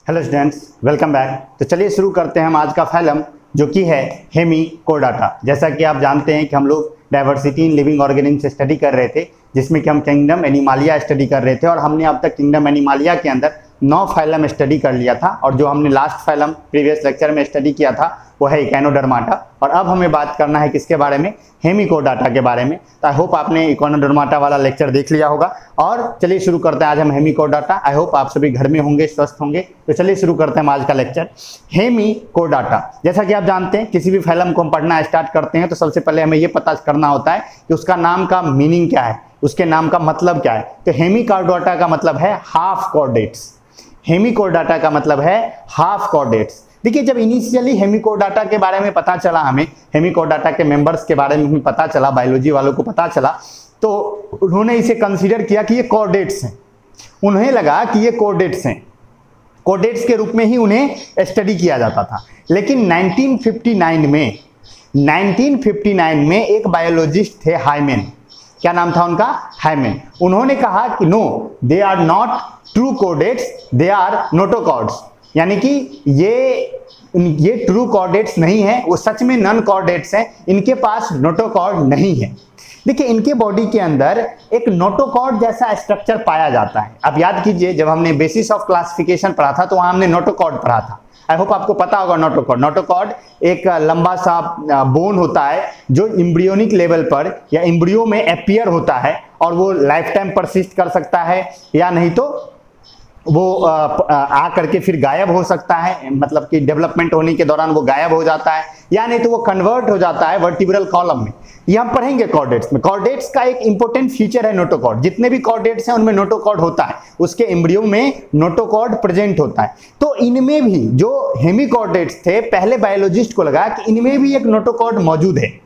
Hello students, welcome back. तो चलिए शुरू करते हैं हम आज का फाइलम जो कि है हेमिकोडाटा। जैसा कि आप जानते हैं कि हम लोग diversity in living organism study कर रहे थे, जिसमें कि हम किंगडम एनिमालिया स्टडी कर रहे थे और हमने अब तक किंगडम एनिमालिया के अंदर 9 फाइलम स्टडी कर लिया था। और जो हमने लास्ट फाइलम प्रीवियस लेक्चर में स्टडी किया था वो है इकोनोडर्माटा। और अब हमें बात करना है किसके बारे में? हेमिकोडाटा के बारे में। तो आई होप आपने इकोनोडर्माटा वाला लेक्चर देख लिया होगा। और चलिए शुरू करते हैं आज हम हेमिकोडाटा। आई होप आप सभी घर में होंगे, स्वस्थ होंगे। तो चलिए शुरू करते हैं हम आज का लेक्चर हेमिकोडाटा। जैसा कि आप जानते हैं किसी भी फाइलम को हम पढ़ना स्टार्ट करते हैं तो सबसे पहले हमें ये पता करना होता है कि उसका नाम का मीनिंग क्या है, उसके नाम का मतलब क्या है। तो हेमिकोडाटा का मतलब है हाफ कॉर्डेट्स। हेमिकोडाटा का मतलब है हाफ कॉर्डेट्स। देखिए, जब इनिशियली हेमिकोडाटा के बारे में पता चला, हमें हेमिकोडाटा के मेंबर्स के बारे में पता चला, बायोलॉजी वालों को पता चला, तो उन्होंने इसे कंसीडर किया कि ये कॉर्डेट्स हैं। उन्हें लगा कि ये कॉर्डेट्स हैं, कॉर्डेट्स के रूप में ही उन्हें स्टडी किया जाता था। लेकिन 1959 में एक बायोलॉजिस्ट थे, हाइमेन। क्या नाम था उनका? हाइमेन। उन्होंने कहा कि no, they are not true chordates, they are notochords. यानी कि ये ट्रू कॉर्डेट्स नहीं है, वो सच में नॉन कॉर्डेट्स हैं, इनके पास नोटोकॉर्ड नहीं है। देखिए, इनके बॉडी के अंदर एक नोटोकॉर्ड जैसा स्ट्रक्चर पाया जाता है। अब याद कीजिए, जब हमने बेसिस ऑफ क्लासिफिकेशन पढ़ा था तो वहां हमने नोटोकॉर्ड पढ़ा था। आई होप आपको पता होगा नोटोकॉर्ड। नोटोकॉर्ड एक लंबा सा बोन होता है जो एम्ब्रियोनिक लेवल पर या एम्ब्रियो में अपीयर होता है और वो लाइफ टाइम परसिस्ट कर सकता है, या नहीं तो वो आ करके फिर गायब हो सकता है, मतलब कि डेवलपमेंट होने के दौरान वो गायब हो जाता है, या नहीं तो वो कन्वर्ट हो जाता है वर्टिब्रल कॉलम में। ये हम पढ़ेंगे कॉर्डेट्स में। कॉर्डेट्स का एक इंपॉर्टेंट फीचर है नोटोकॉर्ड। जितने भी कॉर्डेट्स हैं उनमें नोटोकॉर्ड होता है, उसके एम्ब्रियो में नोटोकॉर्ड प्रेजेंट होता है। तो इनमें भी जो हेमिकॉर्डेट्स थे, पहले बायोलॉजिस्ट को लगा कि इनमें भी एक नोटोकॉर्ड मौजूद है।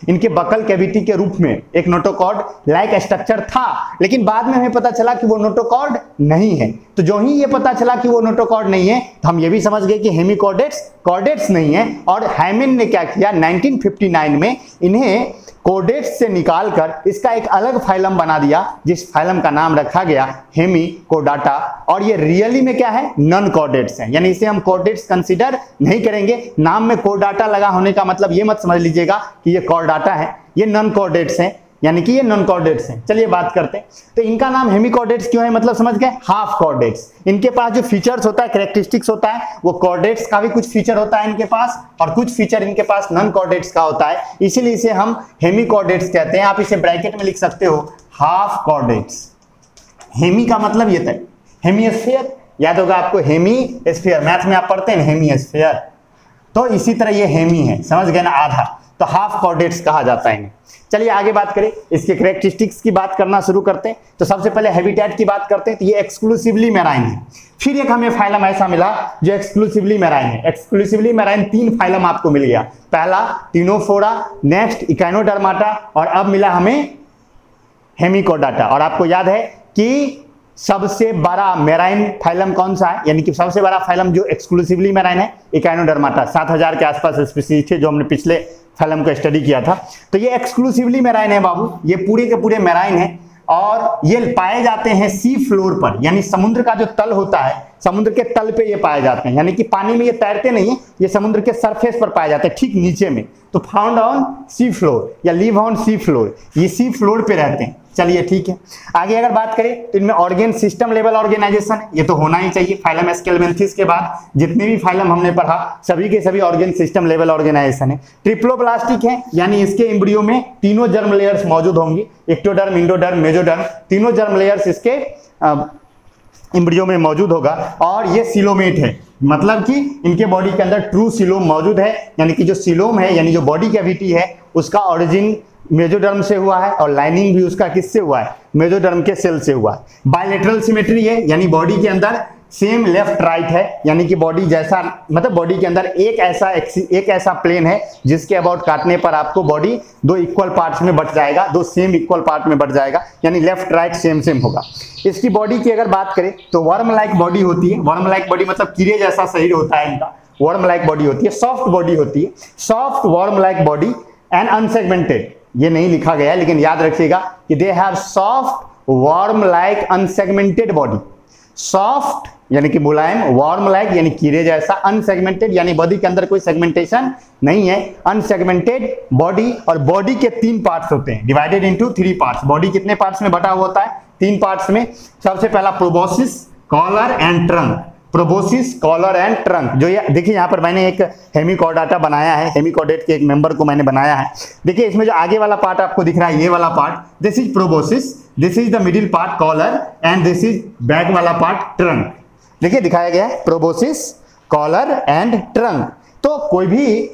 इनके बकल कैविटी के रूप में एक नोटोकॉर्ड लाइक स्ट्रक्चर था, लेकिन बाद में हमें पता चला कि वो नोटोकॉर्ड नहीं है। तो जो ही ये पता चला कि वो नोटोकॉर्ड नहीं है तो हम ये भी समझ गए कि हेमिकॉर्डेट्स कॉर्डेट्स नहीं है। और हाइमेन ने क्या किया, 1959 में इन्हें कॉर्डेट्स से निकालकर इसका एक अलग फाइलम बना दिया, जिस फाइलम का नाम रखा गया हेमिकोडाटा। और ये रियली में क्या है? नॉन कॉर्डेट्स हैं, यानी इसे हम कॉर्डेट्स कंसीडर नहीं करेंगे। नाम में कोडाटा लगा होने का मतलब ये मत समझ लीजिएगा कि ये कॉर्डाटा है, ये नॉन कॉर्डेट्स हैं, यानी कि ये नॉन कॉर्डेट्स हैं। चलिए बात करते हैं। तो इनका नाम हेमिकॉर्डेट्स क्यों है, मतलब समझ गए? Half chordates. इनके पास जो फीचर्स होता है, कैरेक्टरिस्टिक्स होता है, वो कॉर्डेट्स का भी कुछ फीचर होता है इनके पास, और कुछ फीचर इनके पास नॉन कॉर्डेट्स का होता है, इसीलिए इसे हम हेमिकॉर्डेट्स कहते हैं। आप इसे ब्रैकेट में लिख सकते हो, हाफ कॉर्डेट्स। हेमी का मतलब ये था हेमिस्फीयर, याद होगा आपको हेमिस्फीयर, मैथ में आप पढ़ते हैं हेमिस्फीयर, तो इसी तरह ये हेमी है, समझ गए ना, आधा। तो हाफ कॉर्डेट्स कहा जाता है इन्हें। चलिए आगे बात करें, इसके कैरेक्टरिस्टिक्स की बात करना शुरू करते हैं। तो सबसे पहले हैबिटेट की बात करते हैं। तो ये एक्सक्लूसिवली मैराइन है। फिर एक हमें फाइलम ऐसा मिला जो एक्सक्लूसिवली मैराइन है। एक्सक्लूसिवली मैराइन 3 फाइलम आपको मिल गया। पहला टिनोफोरा, नेक्स्ट इकोनोडर्माटा, और अब मिला हमें हेमिकोडाटा। और आपको याद है कि सबसे बड़ा मैराइन फाइलम कौन सा है, यानी कि सबसे बड़ा फाइलम जो एक्सक्लूसिवली मैराइन है, इकोनोडर्माटा। 7000 के आसपास स्पीशीज थे जो हमने पिछले फाइलम को स्टडी किया था। तो ये एक्सक्लूसिवली मैराइन है बाबू, ये पूरे के पूरे मैराइन है। और ये पाए जाते हैं सी फ्लोर पर, यानी समुद्र का जो तल होता है, समुद्र के तल पे ये पाए जाते हैं, यानी कि पानी में ये तैरते नहीं है, ये समुद्र के सरफेस पर पाए जाते हैं, ठीक नीचे में। तो फाउंड ऑन सी फ्लोर या लिव ऑन सी फ्लोर, ये सी फ्लोर पे रहते हैं। चलिए ठीक है, आगे अगर बात करें तो इनमें ऑर्गेन सिस्टम लेवल ऑर्गेनाइजेशन है, ये तो होना ही चाहिए। फाइलम एस्केलमेंथिस के बाद जितने भी फाइलम हमने पढ़ा सभी के सभी ऑर्गेन सिस्टम लेवल ऑर्गेनाइजेशन है। ट्रिप्लोब्लास्टिक है, यानी इसके एम्ब्रियो में तीनों जर्म लेयर्स मौजूद होंगी, एक्टोडर्म, इंडोडर्म, मेजोडर्म, तीनों जर्म लेयर्स इसके एम्ब्रियो में मौजूद होगा। और ये सिलोमेट है, मतलब कि इनके बॉडी के अंदर ट्रू सिलोम मौजूद है, यानी कि जो सिलोम है, यानी जो बॉडी कैविटी है, उसका ऑरिजिन मेजोडर्म से हुआ है और लाइनिंग भी उसका किससे हुआ है? मेजोडर्म के सेल से हुआ है। बायलेटरल सिमेट्री है, यानी बॉडी के अंदर सेम लेफ्ट राइट है, यानी कि बॉडी जैसा, मतलब बॉडी के अंदर एक ऐसा प्लेन है जिसके अबाउट काटने पर आपको बॉडी 2 इक्वल पार्ट्स में बट जाएगा, 2 सेम इक्वल पार्ट में बट जाएगा, यानी लेफ्ट राइट सेम होगा। इसकी बॉडी की अगर बात करें तो वर्म लाइक बॉडी होती है। वर्म लाइक बॉडी मतलब कीड़े जैसा शरीर होता है इनका, वर्म लाइक बॉडी होती है, सॉफ्ट बॉडी होती है, soft worm like body and unsegmented. ये नहीं लिखा गया है लेकिन याद रखिएगा कि they have soft worm like unsegmented body. Soft यानी कि मुलायम, वार्म लाइक यानी कीड़े जैसा, अनसेगमेंटेड यानी बॉडी के अंदर कोई सेगमेंटेशन नहीं है, अनसेगमेंटेड बॉडी, और बॉडी के 3 पार्ट्स होते हैं, डिवाइडेड इनटू 3 पार्ट्स। बॉडी कितने पार्ट्स में बटा हुआ होता है? 3 पार्ट्स में। सबसे पहला proboscis, collar and trunk. Proboscis, collar and trunk. जो ये देखिए यहाँ पर मैंने एक हेमिकॉर्डाटा बनाया है, हेमिकॉर्डेट के एक मेंबर को मैंने बनाया है। देखिए इसमें जो आगे वाला पार्ट आपको दिख रहा है, ये वाला part, this is proboscis, this is the middle part collar and this is back वाला पार्ट ट्रंक। देखिए दिखाया गया है प्रोबोसिस, कॉलर एंड ट्रंक। तो कोई भी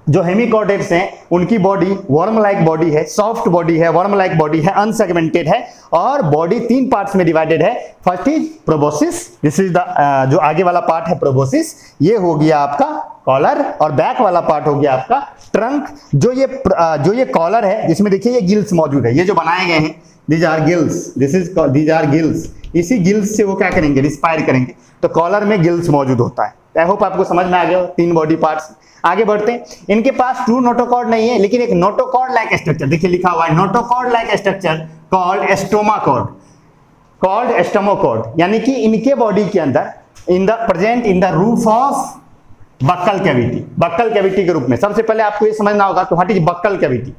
जो हेमिकॉर्डेट्स हैं उनकी बॉडी वर्म लाइक बॉडी है, सॉफ्ट बॉडी है, वर्म लाइक बॉडी है, अनसेगमेंटेड है, और बॉडी 3 पार्ट्स में डिवाइडेड है। First is proboscis, this is the जो आगे वाला पार्ट है प्रोबोसिस, ये हो गया आपका कॉलर, और बैक वाला पार्ट हो गया आपका ट्रंक। जो ये कॉलर है जिसमें देखिए ये गिल्स मौजूद है, ये जो बनाए गए हैं these are gills, these are gills. इसी गिल्स से वो क्या करेंगे? रिस्पायर करेंगे। तो कॉलर में गिल्स मौजूद होता है। आई होप आपको समझ में आ गया 3 बॉडी पार्ट्स। आगे बढ़ते हैं। इनके पास ट्रू नोटोकॉर्ड नहीं है, लेकिन एक नोटोकॉर्ड लाइक स्ट्रक्चर, देखिए लिखा हुआ है notochord like structure called stomochord, called stomochord, यानी कि इनके बॉडी के अंदर in the present in the roof of buccal cavity, buccal cavity के रूप में। सबसे पहले आपको ये समझना होगा कि व्हाट इज बक्कल कैविटी।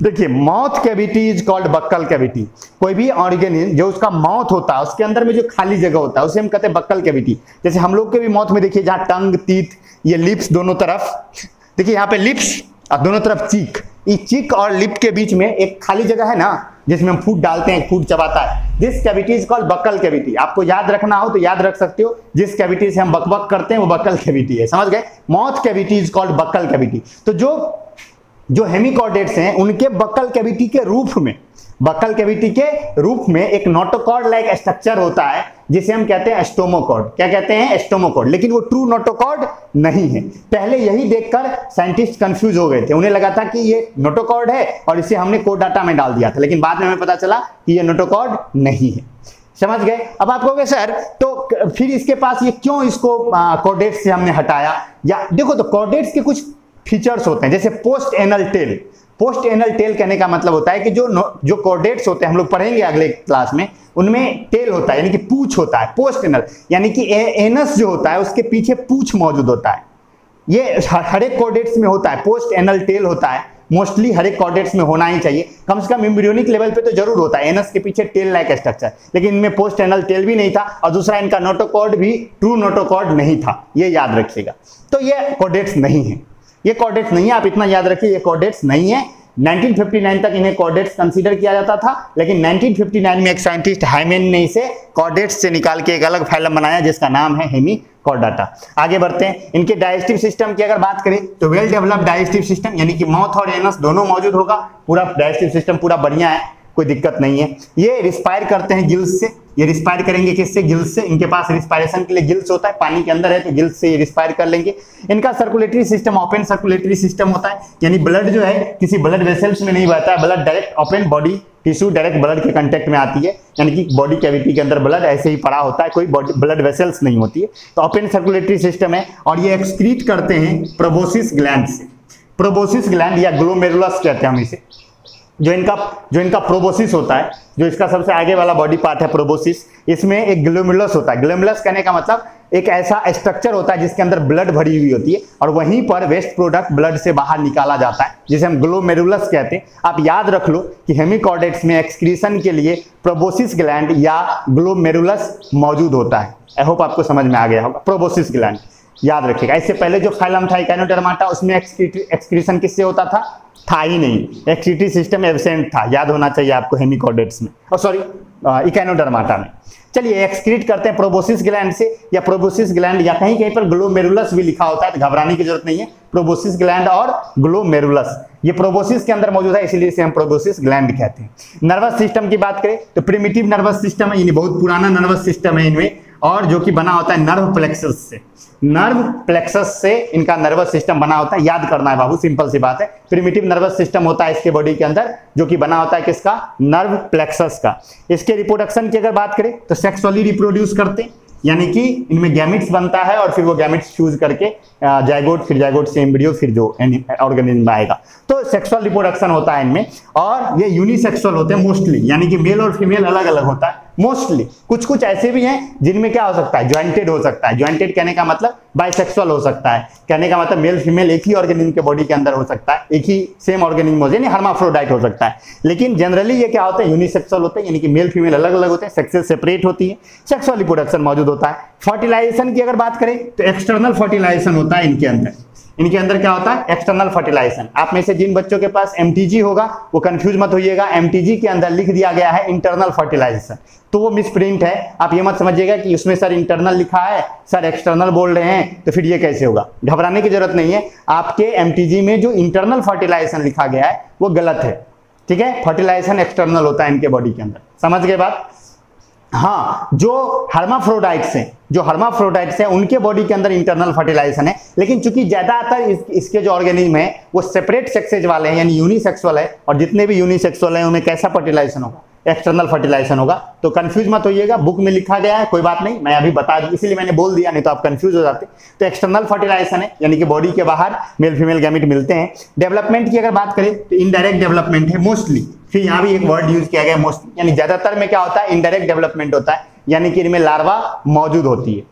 देखिए mouth cavity is called buccal cavity. कोई भी ऑर्गेनिज्म जो उसका माउथ होता है उसके अंदर में जो खाली जगह होता है उसे हम कहते हैं बक्कल कैविटी। जैसे हम लोग के भी माउथ में देखिए जहाँ टंग, टीथ, ये लिप्स दोनों तरफ, देखिए यहाँ पे लिप्स और दोनों तरफ चीक, इस चीक और लिप के बीच में एक खाली जगह है ना जिसमें हम फूड डालते हैं, फूड चबाता है। This cavity is called buccal cavity. आपको याद रखना हो तो याद रख सकते हो, जिस कैविटी से हम बकबक करते हैं वो बक्कल कैविटी है, समझ गए। Mouth cavity is called buccal cavity. तो जो हेमिकॉर्डेट्स हैं उनके बक्कल कैविटी के रूफ में, बक्कल कैविटी के रूप में एक नोटोकॉर्ड लाइक स्ट्रक्चर होता है जिसे हम कहते हैं स्टोमोकॉर्ड। क्या कहते हैं? स्टोमोकॉर्ड। लेकिन वो ट्रू नोटोकॉर्ड नहीं है। पहले यही देखकर साइंटिस्ट कंफ्यूज हो गए थे, उन्हें लगा था कि ये नोटोकॉर्ड है और इसे हमने कोड डाटा में डाल दिया था, लेकिन बाद में हमें पता चला कि ये नोटोकॉर्ड नहीं है। समझ गए? अब आप कहोगे सर तो फिर इसके पास ये क्यों इसको कॉर्डेट्स से हमने हटाया? या देखो तो कॉर्डेट्स के कुछ फीचर्स होते हैं, जैसे post anal tail. Post anal tail कहने का मतलब होता है कि जो कॉर्डेट्स होते हैं, हम लोग पढ़ेंगे अगले क्लास में, उनमें टेल होता है यानी कि पूंछ होता है। पोस्ट एनल यानी कि एनस जो होता है उसके पीछे पूंछ मौजूद होता है। ये हर एक कॉर्डेट्स में होता है, पोस्ट एनल टेल होता है। मोस्टली हर एक कॉर्डेट्स में होना ही चाहिए, कम से कम एम्ब्रियोनिक लेवल पे तो जरूर होता है, एनस के पीछे टेल लाइक स्ट्रक्चर। लेकिन इनमें पोस्ट एनल टेल भी नहीं था, और दूसरा इनका नोटोकॉर्ड भी ट्रू नोटोकॉर्ड नहीं था, ये याद रखिएगा। तो ये कॉर्डेट्स नहीं है, ये कॉर्डेट्स नहीं है, आप इतना याद रखिए, ये कॉर्डेट्स नहीं है। 1959 तक इन्हें कॉर्डेट्स कंसीडर किया जाता था, लेकिन 1959 में एक साइंटिस्ट हाइमेन ने इसे कॉर्डेट्स से निकाल के एक अलग फाइलम बनाया जिसका नाम है हेमिकॉर्डाटा। आगे बढ़ते हैं। इनके डाइजेस्टिव सिस्टम की अगर बात करें तो वेल डेवलप्ड डाइजेस्टिव सिस्टम, यानी कि माउथ और एनस दोनों मौजूद होगा, पूरा डाइजेस्टिव सिस्टम पूरा बढ़िया है, कोई दिक्कत नहीं है। ये रिस्पायर करते हैं गिल्स से, ये रिस्पायर करेंगे किससे? गिल्स से। इनके पास रिस्पायरेशन के लिए गिल्स होता है, पानी के अंदर है तो गिल्स से ये रिस्पायर कर लेंगे। इनका circulatory system open circulatory system होता है, यानी ब्लड जो है किसी ब्लड वेसल्स में नहीं बहता है, blood direct open body tissue direct blood के कांटेक्ट में आती है, यानी कि बॉडी कैविटी के अंदर ब्लड ऐसे ही पड़ा होता है, कोई ब्लड वेसल्स नहीं होती है। तो ओपन सर्कुलेटरी सिस्टम है, और ये एक्सक्रीट करते हैं प्रोबोसिस ग्लैंड से। प्रोबोसिस ग्लैंड या ग्लोमेरुलस कहते हैं हम इसे। जो इनका प्रोबोसिस होता है, जो इसका सबसे आगे वाला बॉडी पार्ट है प्रोबोसिस, इसमें एक ग्लोमेरुलस होता है। ग्लोमेरुलस कहने का मतलब एक ऐसा स्ट्रक्चर होता है जिसके अंदर ब्लड भरी हुई होती है, और वहीं पर वेस्ट प्रोडक्ट ब्लड से बाहर निकाला जाता है, जिसे हम ग्लोमेरुलस कहते हैं। आप याद रख लो कि हेमिकॉर्डेट्स में एक्सक्रीशन के लिए प्रोबोसिस ग्लैंड या ग्लोमेरुलस मौजूद होता है। आई होप आपको समझ में आ गया होगा, प्रोबोसिस ग्लैंड याद रखिएगा। इससे पहले जो फाइलम था इकाइनोडर्माटा, उसमें एक्सक्रीशन किससे होता था ही नहीं, एक्सक्रीटरी सिस्टम एब्सेंट था, याद होना चाहिए आपको हेमिकॉर्डेट्स में, और सॉरी इकाइनोडर्माटा में। चलिए एक्सक्रीट करते हैं प्रोबोसिस ग्लैंड से, या प्रोबोसिस ग्लैंड, या कहीं कहीं पर ग्लोमेरुलस भी लिखा होता है, तो घबराने की जरूरत नहीं है। प्रोबोसिस ग्लैंड और ग्लोमेरुलस, ये प्रोबोसिस के अंदर मौजूद है, इसीलिए इसे हम प्रोबोसिस ग्लैंड कहते हैं। नर्वस सिस्टम की बात करें तो प्रिमिटिव नर्वस सिस्टम है, यानी बहुत पुराना नर्वस सिस्टम है इनमें, और जो कि बना होता है नर्व प्लेक्सस से। नर्व प्लेक्सस से इनका नर्वस सिस्टम बना होता है, याद करना है बाबू, सिंपल सी बात है। प्रिमिटिव नर्वस सिस्टम होता है इसके बॉडी के अंदर, जो कि बना होता है किसका? नर्व प्लेक्सस का। इसके रिप्रोडक्शन की अगर बात करें तो सेक्सुअली रिप्रोड्यूस करते हैं, यानी कि इनमें गैमेट्स बनता है, और फिर वो गैमेट्स फ्यूज करके जाइगोट, फिर जाइगोट से एम्ब्रियो, फिर जो ऑर्गेनिज्म आएगा। तो सेक्सुअल रिप्रोडक्शन होता है इनमें, और ये यूनिसेक्सुअल होते हैं मोस्टली, यानी कि मेल और फीमेल अलग अलग होता है मोस्टली। कुछ कुछ ऐसे भी हैं जिनमें क्या हो सकता है, ज्वाइंटेड हो सकता है। ज्वाइंटेड कहने का मतलब बाइसेक्सुअल हो सकता है, कहने का मतलब मेल फीमेल एक ही ऑर्गेनिज्म के बॉडी के अंदर हो सकता है, एक ही सेम ऑर्गेनिज्म हो, यानी हर्माफ्रोडाइट हो सकता है। लेकिन जनरली ये क्या होता है, यूनिसेक्सुअल होते हैं, यानी कि मेल फीमेल अलग अलग होते हैं, सेक्सेस सेपरेट होती है, सेक्सुअल रिप्रोडक्शन मौजूद होता है। फर्टिलाइजेशन की अगर बात करें तो एक्सटर्नल फर्टिलाइजेशन होता है इनके अंदर। इनके अंदर क्या होता है, एक्सटर्नल फर्टिलाइजेशन। आप में से जिन बच्चों के पास एमटीजी होगा वो कंफ्यूज मत होइएगा, एमटीजी के अंदर लिख दिया गया है इंटरनल फर्टिलाइजेशन, तो वो मिसप्रिंट है। आप ये मत समझिएगा कि उसमें सर इंटरनल लिखा है, सर एक्सटर्नल बोल रहे हैं तो फिर ये कैसे होगा। घबराने की जरूरत नहीं है, आपके एमटीजी में जो इंटरनल फर्टिलाइजेशन लिखा गया है वो गलत है, ठीक है। फर्टिलाइजेशन एक्सटर्नल होता है इनके बॉडी के अंदर, समझ गए बात। हाँ, जो हर्माफ्रोडाइट्स हैं उनके बॉडी के अंदर इंटरनल फर्टिलाइजेशन है, लेकिन चूंकि ज्यादातर इसके जो ऑर्गेनिज्म है वो सेपरेट सेक्सेज वाले हैं, यानी यूनिसेक्सुअल है, और जितने भी यूनिसेक्सुअल हैं उनमें कैसा फर्टिलाइजेशन होगा, एक्सटर्नल फर्टिलाइजेशन होगा। तो कंफ्यूज मत होइएगा, बुक में लिखा गया है, कोई बात नहीं, मैं अभी बता दी इसीलिए मैंने बोल दिया, नहीं तो आप कंफ्यूज हो जाते। तो एक्सटर्नल फर्टिलाइजेशन है, यानी कि बॉडी के बाहर मेल फीमेल गैमेट मिलते हैं। डेवलपमेंट की अगर बात करें तो इनडायरेक्ट डेवलपमेंट है मोस्टली, फिर यहाँ भी एक वर्ड यूज किया गया मोस्टली, यानी ज्यादातर में क्या होता है, इनडायरेक्ट डेवलपमेंट होता है, यानी कि इनमें लार्वा मौजूद होती है,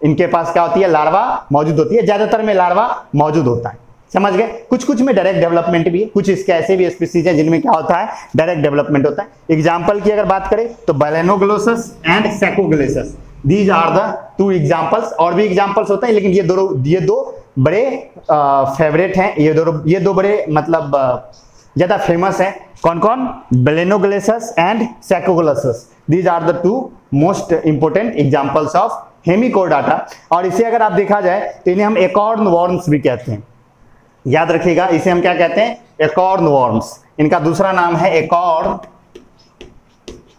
इनके पास क्या होती है, लार्वा मौजूद होती है, ज्यादातर में लार्वा मौजूद होता है, समझ गए। कुछ कुछ में डायरेक्ट डेवलपमेंट भी है, कुछ इसके ऐसे भी स्पीसीज हैं जिनमें क्या होता है, डायरेक्ट डेवलपमेंट होता है। एग्जांपल की अगर बात करें तो Balanoglossus and Saccoglossus, these are the two examples. और भी एग्जांपल्स होते हैं, लेकिन ये दो बड़े फेवरेट हैं, ये दो बड़े मतलब ज्यादा फेमस है। कौन कौन, Balanoglossus and Saccoglossus, these are the two most important examples of Hemichordata. और इसे अगर आप देखा जाए तो इन्हें हम एकॉर्न वॉर्म्स भी कहते हैं, याद रखिएगा, इसे हम क्या कहते हैं, एकॉर्न वॉर्म्स। इनका दूसरा नाम है एकॉर्न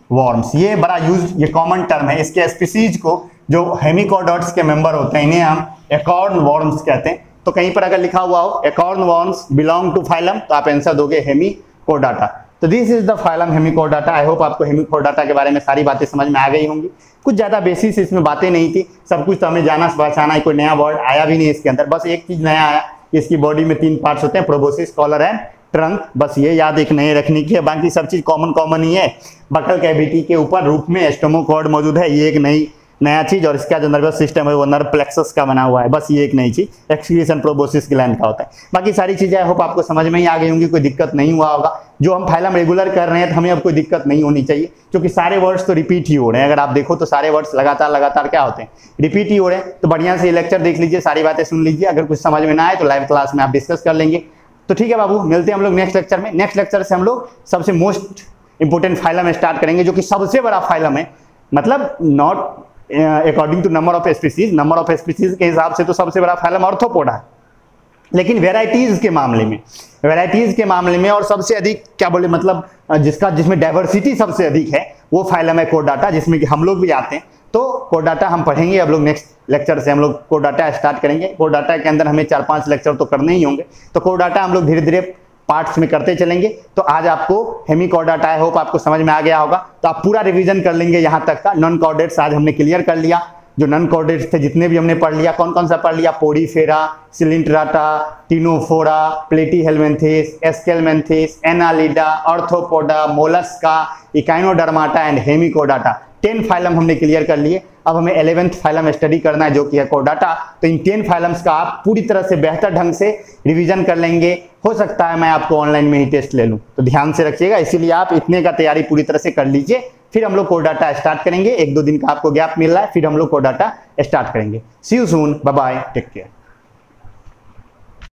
वॉर्म्स, ये बड़ा यूज, ये कॉमन टर्म है। इसके स्पीसीज को जो हेमिकोडॉट्स के मेंबर होते हैं इन्हें हम एकॉर्न वॉर्म्स कहते हैं। तो कहीं पर अगर लिखा हुआ हो acorn worms belong to phylum, तो आप आंसर दोगे हेमिकोडाटा। तो this is the phylum Hemichordata. I hope आपको हेमिकोडाटा के बारे में सारी बातें समझ में आ गई होंगी। कुछ ज्यादा बेसिस इसमें बातें नहीं थी, सब कुछ तो हमें जाना पहचाना है, कोई नया वर्ड आया भी नहीं इसके अंदर। बस एक चीज नया आया, इसकी बॉडी में 3 पार्ट्स होते हैं, प्रोबोसिस, कॉलर एंड ट्रंक, बस ये याद एक नए रखने की है, बाकी सब चीज कॉमन ही है। बकल कैविटी के ऊपर रूफ में स्टोमोकॉर्ड मौजूद है, ये एक नया चीज, और इसका जो नर्वस सिस्टम है वो नर्व प्लेक्सस का बना हुआ है, बस ये एक नई चीज, एक्सक्रीशन प्रोबोसिस ग्लैंड का होता है। बाकी सारी चीजें आई होप आपको समझ में ही आ गई होंगी, कोई दिक्कत नहीं हुआ होगा। जो हम फाइलम रेगुलर कर रहे हैं तो हमें अब कोई दिक्कत नहीं होनी चाहिए, क्योंकि सारे वर्ड्स तो रिपीट ही हो रहे हैं। अगर आप देखो तो सारे वर्ड्स लगातार क्या होते हैं, रिपीट ही हो रहे हैं। तो बढ़िया से लेक्चर देख लीजिए, सारी बातें सुन लीजिए, अगर कुछ समझ में ना आए तो लाइव क्लास में आप डिस्कस कर लेंगे। तो ठीक है बाबू, मिलते हैं हम लोग नेक्स्ट लेक्चर में। नेक्स्ट लेक्चर से हम लोग सबसे मोस्ट इंपोर्टेंट फाइलम स्टार्ट करेंगे, जो कि सबसे बड़ा फाइलम है, मतलब not according to number of species, number of species के हिसाब से तो सबसे बड़ा फाइलम ऑर्थोपोडा है, लेकिन वेराइटीज के मामले में और सबसे अधिक क्या बोले, मतलब जिसमें डाइवर्सिटी सबसे अधिक है वो फाइलम है कोर्डाटा, जिसमें कि हम लोग भी आते हैं। तो कोर्डाटा हम पढ़ेंगे अब लोग, नेक्स्ट लेक्चर से हम लोग कोर्डाटा स्टार्ट करेंगे। कोर्डाटा के अंदर हमें 4-5 लेक्चर तो करने ही होंगे, तो कोर्डाटा हम लोग धीरे धीरे पार्ट्स में करते चलेंगे। तो आज आपको हेमिकोडाटा, आई होप आपको समझ में आ गया होगा, तो आप पूरा रिवीजन कर लेंगे यहाँ तक का। नॉन कॉर्डेट्स आज हमने क्लियर कर लिया, जो नॉन कॉर्डेट्स थे जितने भी हमने पढ़ लिया, कौन कौन सा पढ़ लिया, Porifera, Coelenterata, Ctenophora, Platyhelminthes, Aschelminthes, Annelida, Arthropoda, Mollusca, Echinodermata and Hemichordata. 10 phylum हमने क्लियर कर लिए। अब हमें 11th फाइलम स्टडी करना है, जो कि है कोर्डाटा। तो इन 10 फाइलम्स का आप पूरी तरह से बेहतर ढंग से रिवीजन कर लेंगे। हो सकता है मैं आपको ऑनलाइन में ही टेस्ट ले लूं, तो ध्यान से रखिएगा, इसीलिए आप इतने का तैयारी पूरी तरह से कर लीजिए। फिर हम लोग कोर्डाटा स्टार्ट करेंगे, 1-2 दिन का आपको गैप मिल रहा है, फिर हम लोग कोर्डाटा स्टार्ट करेंगे। See you soon, bye bye, take care.